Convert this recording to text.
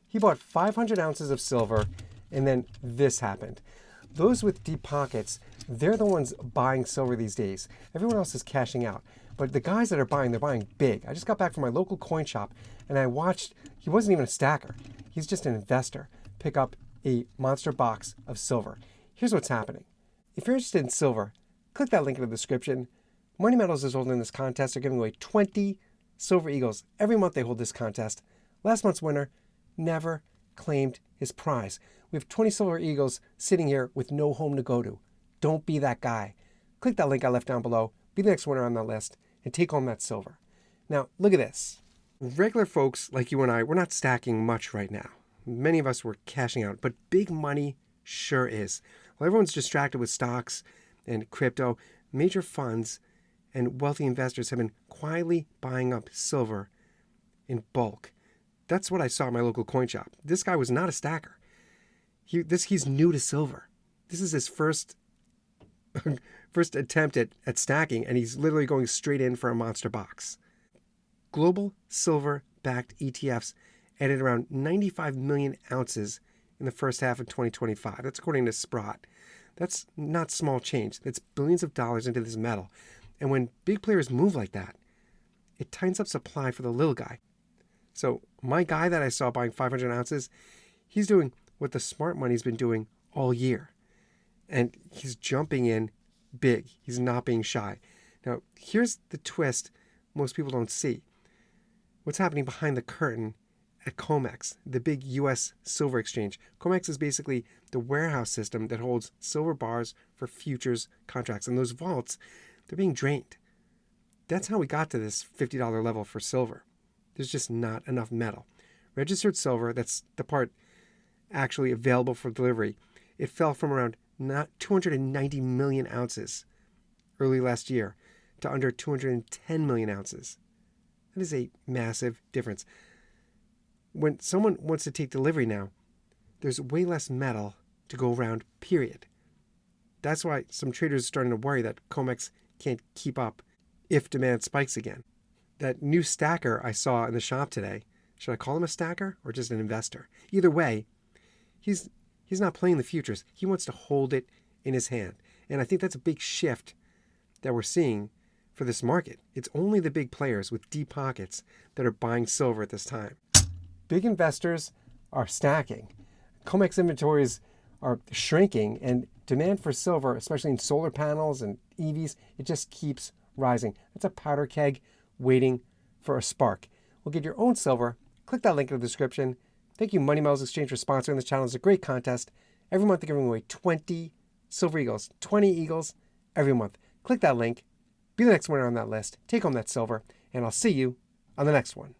He bought 500 ounces of silver, and then this happened. Those with deep pockets, they're the ones buying silver these days. Everyone else is cashing out. But the guys that are buying, they're buying big. I just got back from my local coin shop, and I watched, he wasn't even a stacker. He's just an investor. Pick up a monster box of silver. Here's what's happening. If you're interested in silver, click that link in the description. Money Metals is holding this contest. They're giving away 20 Silver Eagles. Every month they hold this contest. Last month's winner never claimed his prize. We have 20 Silver Eagles sitting here with no home to go to. Don't be that guy. Click that link I left down below. Be the next winner on that list and take home that silver. Now, look at this. Regular folks like you and I, we're not stacking much right now. Many of us were cashing out, but big money sure is. While everyone's distracted with stocks and crypto, major funds and wealthy investors have been quietly buying up silver in bulk. That's what I saw at my local coin shop. This guy was not a stacker. He's new to silver. This is his first attempt at stacking, and he's literally going straight in for a monster box. Global silver-backed ETFs added around 95 million ounces in the first half of 2025. That's according to Sprott. That's not small change. That's billions of dollars into this metal. And when big players move like that, it tightens up supply for the little guy. So my guy that I saw buying 500 ounces, he's doing what the smart money's been doing all year. And he's jumping in big. He's not being shy. Now, here's the twist most people don't see. What's happening behind the curtain at COMEX, the big U.S. silver exchange. COMEX is basically the warehouse system that holds silver bars for futures contracts. And those vaults, they're being drained. That's how we got to this $50 level for silver. There's just not enough metal. Registered silver, that's the part actually available for delivery, it fell from around 290 million ounces early last year to under 210 million ounces. That is a massive difference. When someone wants to take delivery now, there's way less metal to go around, period. That's why some traders are starting to worry that COMEX can't keep up if demand spikes again. That new stacker I saw in the shop today, should I call him a stacker or just an investor? Either way, he's not playing the futures. He wants to hold it in his hand. And I think that's a big shift that we're seeing for this market. It's only the big players with deep pockets that are buying silver at this time. Big investors are stacking. COMEX inventories are shrinking, and demand for silver, especially in solar panels and EVs, it just keeps rising. That's a powder keg waiting for a spark. We'll get your own silver. Click that link in the description. Thank you, Money Metals Exchange, for sponsoring this channel. It's a great contest. Every month they're giving away 20 Silver Eagles, 20 Eagles every month. Click that link. Be the next winner on that list. Take home that silver, and I'll see you on the next one.